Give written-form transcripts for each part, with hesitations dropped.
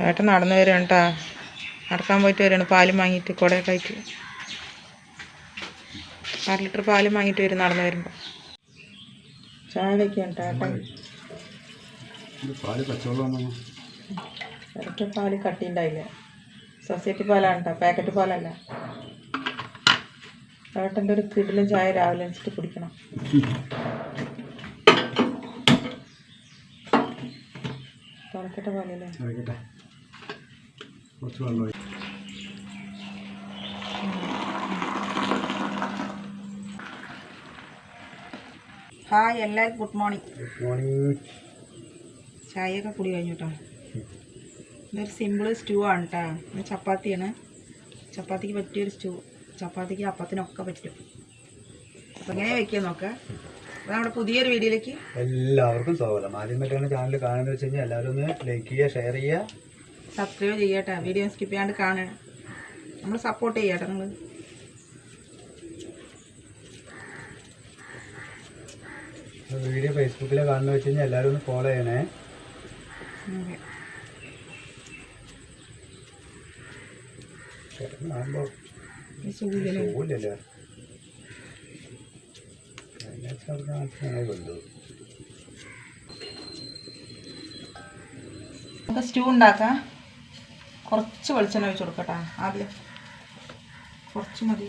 ഏട്ടൻ നടന്നു വരികയാണ് കേട്ടോ. നടക്കാൻ പോയിട്ട് വരികയാണ്. പാലും വാങ്ങിയിട്ട് കുടയൊക്കെ ആയിട്ട് 6 ലിറ്റർ പാലും വാങ്ങിയിട്ട് വരും നടന്നു വരുമ്പോൾ. ചായ വയ്ക്കുകയാണ് കേട്ടോ ഏട്ടൻ. ഇടയ്ക്ക് പാല് കട്ടി ഉണ്ടായില്ല. സൊസൈറ്റി പാലാണ് കേട്ടോ, പാക്കറ്റ് പാലല്ല. ഏട്ടൻ്റെ ഒരു കിടിലും ചായ രാവിലെ വെച്ചിട്ട് കുടിക്കണം. തിളക്കട്ടെ പാലല്ലേ. ഹായ് എല്ലാവർക്കും ഗുഡ് മോർണിംഗ്. ചായയൊക്കെ കുടി കഴിഞ്ഞു കേട്ടോ. ഇതൊരു സിമ്പിൾ സ്റ്റൂ ആണ് കേട്ടോ. ഇത് ചപ്പാത്തിയാണ്. ചപ്പാത്തിക്ക് പറ്റിയൊരു സ്റ്റൂ. ചപ്പാത്തിക്ക് അപ്പത്തിനൊക്കെ പറ്റും. അപ്പം എങ്ങനെ വയ്ക്കുക നോക്കാം. അപ്പോൾ നമ്മുടെ പുതിയൊരു വീഡിയോയിലേക്ക് എല്ലാവർക്കും സ്വാഗതം. ആദ്യമായിട്ടാണ് ചാനൽ കാണുന്നത് വെച്ച് കഴിഞ്ഞാൽ എല്ലാവരും ഒന്ന് ലൈക്ക് ചെയ്യുക, ഷെയർ ചെയ്യുക, സബ്സ്ക്രൈബ് ചെയ്യട്ടെ. വീഡിയോ സ്കിപ്പ് ചെയ്യാണ്ട് കാണുക. നമ്മൾ സപ്പോർട്ട് ചെയ്യട്ടെ. നിങ്ങൾ വീഡിയോ ഫേസ്ബുക്കിൽ കാണുന്നത് വെച്ച് കഴിഞ്ഞാൽ എല്ലാവരും ഒന്ന് ഫോളോ ചെയ്യണേ. നമുക്ക് സ്റ്റൂ ഉണ്ടാക്കാം. കുറച്ച് വെളിച്ചെണ്ണ ഒഴിച്ച് കൊടുക്കട്ടെ. ആദ്യം കുറച്ച് മതി.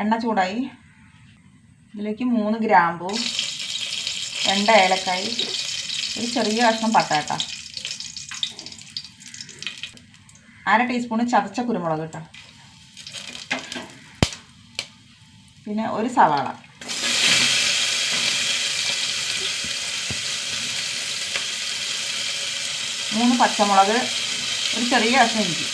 എണ്ണ ചൂടായി. ഇതിലേക്ക് 3 ഗ്രാമ്പൂ, 2 ഏലക്കായി, ഒരു ചെറിയ കഷ്ണം പട്ടാട്ട, 1/2 ടീസ്പൂൺ ചതച്ച കുരുമുളക് കേട്ടോ, പിന്നെ ഒരു സവാള, മൂന്ന് പച്ചമുളക്, ഒരു ചെറിയ കഷ്ണം ഇഞ്ചി.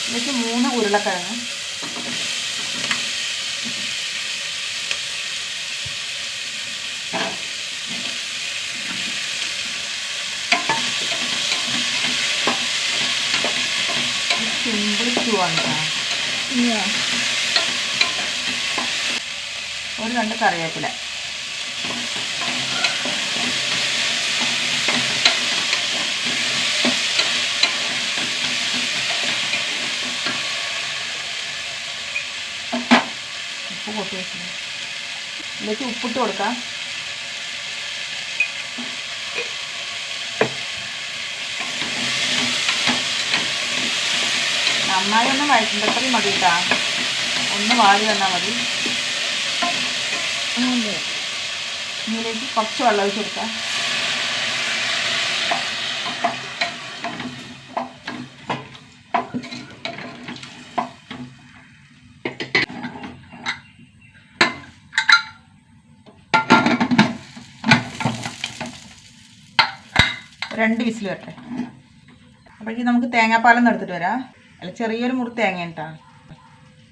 ഇതിലേക്ക് 3 ഉരുളക്കിഴങ്ങ്, സിമ്പിൾ സ്റ്റൂ ആണ് കേട്ടോ. ഒരു 2 കറിവേപ്പില, ഉപ്പ് കൊട്ടി വെച്ചിട്ടുണ്ട്. ഇതിലേക്ക് ഉപ്പിട്ട് കൊടുക്കാം. നന്നായി ഒന്ന് വഴറ്റുമ്പത്രയും മതി കേട്ടോ. ഒന്ന് വാടി തന്നാൽ മതി. ഇതിലേക്ക് കുറച്ച് വെള്ളം ഒഴിച്ച് കൊടുക്കാം. രണ്ട് വിസിൽ വരട്ടെ. അപ്പോഴേക്കും നമുക്ക് തേങ്ങാപ്പാലൊന്നും എടുത്തിട്ട് വരാം. അല്ല, ചെറിയൊരു മുറി തേങ്ങ കേട്ടോ.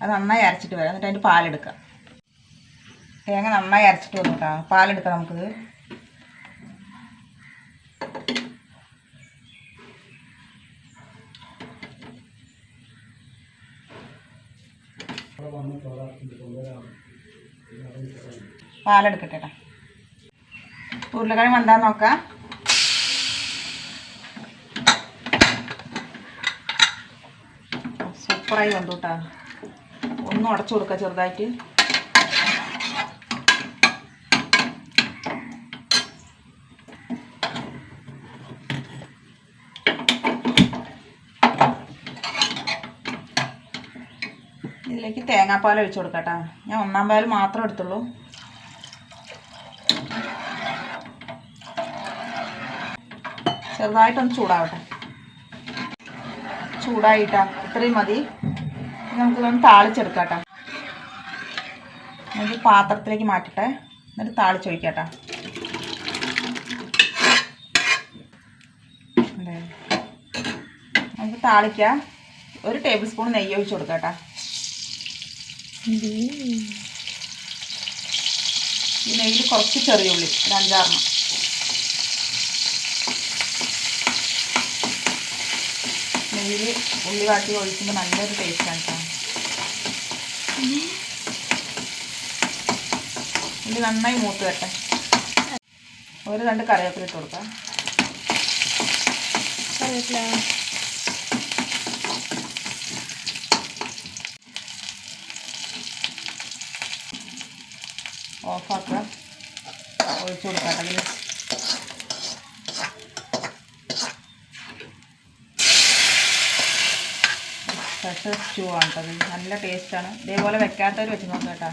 അത് നന്നായി അരച്ചിട്ട് വരാം. എന്നിട്ട് അതിൻ്റെ പാലെടുക്കാം. തേങ്ങ നന്നായി അരച്ചിട്ട് വന്നു കേട്ടോ. പാലെടുക്കാം നമുക്കിത്. പാലെടുക്കട്ടെ കേട്ടോ. ഉരുളക്കിഴങ്ങ് എന്താന്ന് നോക്കാം. സൂപ്പറായി വന്നു കേട്ടോ. ഒന്ന് ഉടച്ചു കൊടുക്കുക ചെറുതായിട്ട്. ഇതിലേക്ക് തേങ്ങാപ്പാൽ ഒഴിച്ചു കൊടുക്കാം കേട്ടോ. ഞാൻ 1-ാം പാൽ മാത്രം എടുത്തുള്ളൂ. ചെറുതായിട്ടൊന്ന് ചൂടാവട്ടെ. ചൂടായിട്ടാ, ഇത്രയും മതി. നമുക്കിതൊന്ന് താളിച്ചെടുക്കാം കേട്ടോ. നമുക്ക് പാത്രത്തിലേക്ക് മാറ്റട്ടെ. എന്നിട്ട് താളിച്ചൊഴിക്കാം. നമുക്ക് താളിക്കാം. 1 ടേബിൾ സ്പൂൺ നെയ്യ് ഒഴിച്ച് കൊടുക്കാം. ഈ നെയ്യിൽ കുറച്ച് ചെറിയ ഉള്ളി, ഒരു 5-6. ഉള്ളി വാട്ടി ഒഴിക്കുമ്പോൾ നല്ലൊരു ടേസ്റ്റാണ് കേട്ടോ. ഉള്ളി നന്നായി മൂത്ത് വരട്ടെ. ഒരു 2 കറിവേപ്പില ഇട്ട് കൊടുക്കാം. കറിവേപ്പില ഓഫാക്കുക. ഒഴിച്ചു കൊടുക്കാം. അതിൽ ഫ്രഷ് സ്റ്റൂ ആണ് കേട്ടോ. നല്ല ടേസ്റ്റാണ്. ഇതേപോലെ വെക്കാത്തവർ വെച്ച് നോക്കാം കേട്ടോ.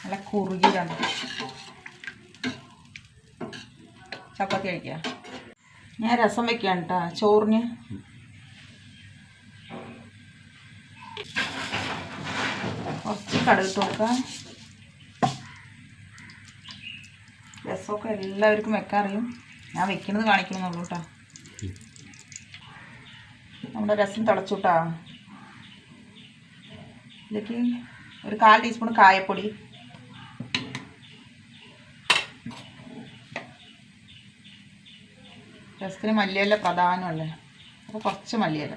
നല്ല കുറുകിയാണ്. ചപ്പാത്തി കഴിക്കുക. ഞാൻ രസം വെക്കുകയാണ് കേട്ടോ ചോറിന്. കുറച്ച് കടുക് ഇട്ട് നോക്കാം. രസമൊക്കെ എല്ലാവർക്കും വെക്കാൻ അറിയും. ഞാൻ വെക്കുന്നത് കാണിക്കണമെന്നുള്ളൂ കേട്ടോ. നമ്മുടെ രസം തിളച്ചു കേട്ടോ. ഇതിലേക്ക് ഒരു 1/4 ടീസ്പൂൺ കായപ്പൊടി, രസത്തിന് മല്ലിയില പ്രധാനമല്ലേ, അപ്പോൾ കുറച്ച് മല്ലിയില,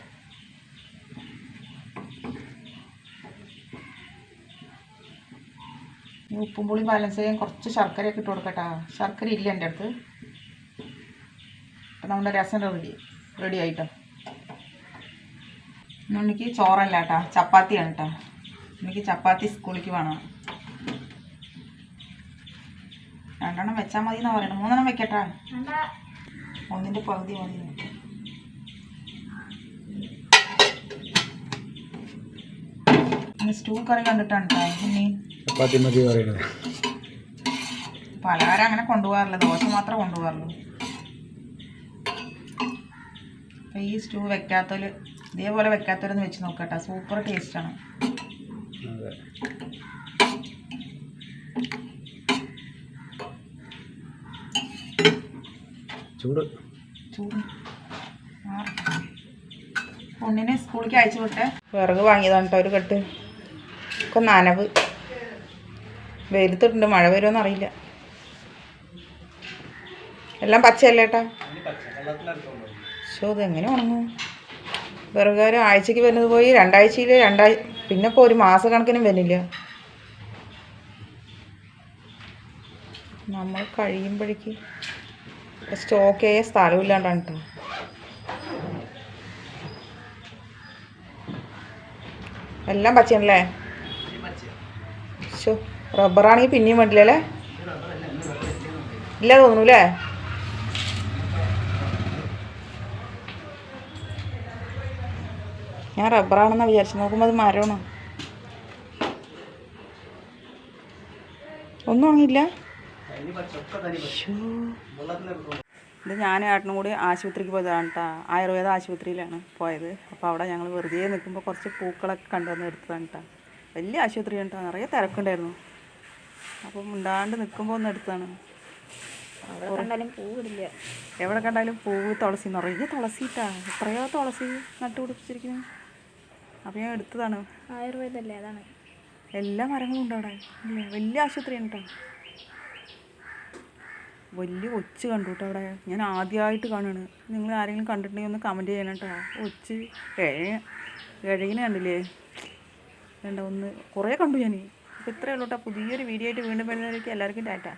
ഉപ്പും പുളി ബാലൻസ് ചെയ്യാൻ കുറച്ച് ശർക്കരയൊക്കെ ഇട്ട് കൊടുക്കട്ടോ. ശർക്കര ഇല്ല എൻ്റെ അടുത്ത്. അപ്പം നമ്മുടെ രസം റെഡി ആയിട്ടോ. എനിക്ക് ചോറല്ല കേട്ടോ, ചപ്പാത്തിയാണ് കേട്ടോ. എനിക്ക് ചപ്പാത്തി സ്കൂളിലേക്ക് വേണം. 2 എണ്ണം വെച്ചാൽ മതി എന്നാണ് പറയണത്. 3 എണ്ണം വെക്കട്ടാ. 1ൻ്റെ പകുതി മതി. സ്റ്റൂ കറി കണ്ടിട്ടാണ് കേട്ടോ. ഇനി ചപ്പാത്തി മതി പറയുന്നത്. പലഹാരം അങ്ങനെ കൊണ്ടുപോകാറില്ല, ദോശ മാത്രമേ കൊണ്ടുപോകാറുള്ളൂ. അപ്പം ഈ സ്റ്റൂ വെക്കാത്തവർ, ഇതേപോലെ വെക്കാത്തവരൊന്ന് വെച്ച് നോക്കട്ടെ. സൂപ്പർ ടേസ്റ്റാണ്. ചൂട് ഉണ്ണിനെ സ്കൂളിലേക്ക് അയച്ചു വിട്ടെ. വിറക് വാങ്ങിയതാണ് കേട്ടോ. ഒരു കെട്ട് ഒക്കെ നനവ്. വെയിലത്തിട്ടുണ്ട്. മഴ വരുമോയെന്ന് അറിയില്ല. എല്ലാം പച്ചയല്ലേ ഏട്ടാ? പക്ഷേ ഇതെങ്ങനെ ഉണങ്ങും? വിറകുകാർ ആഴ്ചക്ക് വരുന്നത് പോയി 2 ആഴ്ചയിൽ പിന്നെ ഇപ്പോൾ ഒരു മാസക്കണക്കിനും വരുന്നില്ല. നമ്മൾ കഴിയുമ്പോഴേക്ക് സ്റ്റോക്ക് ചെയ്യാൻ സ്ഥലമില്ലാണ്ടാണ് കേട്ടോ. എല്ലാം പച്ചയാണല്ലേ? ശോ, റബ്ബറാണെങ്കിൽ പിന്നെയും വേണ്ടില്ലല്ലേ? ഇല്ല തോന്നുന്നു അല്ലേ? ഞാൻ റബ്ബറാണെന്നാണ് വിചാരിച്ചു. നോക്കുമ്പോൾ അത് മരമാണ്. ഒന്നും ഉണങ്ങിയില്ല. ഇത് ഞാൻ ഏട്ടനും കൂടി ആശുപത്രിക്ക് പോയതാണ് കേട്ടോ. ആയുർവേദ ആശുപത്രിയിലാണ് പോയത്. അപ്പോൾ അവിടെ ഞങ്ങൾ വെറുതെ നിൽക്കുമ്പോൾ കുറച്ച് പൂക്കളൊക്കെ കണ്ടുവന്ന് എടുത്തതാണ് കേട്ടോ. വലിയ ആശുപത്രിയാണ് കേട്ടോ. നിറയെ തിരക്കുണ്ടായിരുന്നു. അപ്പം ഉണ്ടാണ്ട് നിൽക്കുമ്പോൾ ഒന്ന് എടുത്തതാണ്. പൂവിടില്ല. എവിടെ കണ്ടാലും പൂവ്, തുളസി, നിറയെ തുളസി ഇട്ടാ. എത്രയോ തുളസി നട്ടുപിടിപ്പിച്ചിരിക്കുന്നു. അപ്പോൾ ഞാൻ എടുത്തതാണ്. ആയുർവേദമല്ലേ, അതാണ്. എല്ലാ മരങ്ങളും ഉണ്ട് അവിടെ. ഇല്ലേ, വലിയ ആശുപത്രിയാണ് കേട്ടോ. വലിയ ഒച്ച് കണ്ടു കേട്ടോ അവിടെ. ഞാൻ ആദ്യമായിട്ട് കാണുകയാണ്. നിങ്ങൾ ആരെങ്കിലും കണ്ടിട്ടുണ്ടെങ്കിൽ ഒന്ന് കമൻറ്റ് ചെയ്യണം കേട്ടോ. ഒച്ച് ഇഴകിനെ കണ്ടില്ലേ? വേണ്ട, ഒന്ന് കുറേ കണ്ടു ഞാൻ. അപ്പോൾ ഇത്രയേ ഉള്ളൂ കേട്ടോ. പുതിയൊരു വീഡിയോ ആയിട്ട് വീണ്ടും വരുന്നവരേക്ക് എല്ലാവർക്കും ടാറ്റ.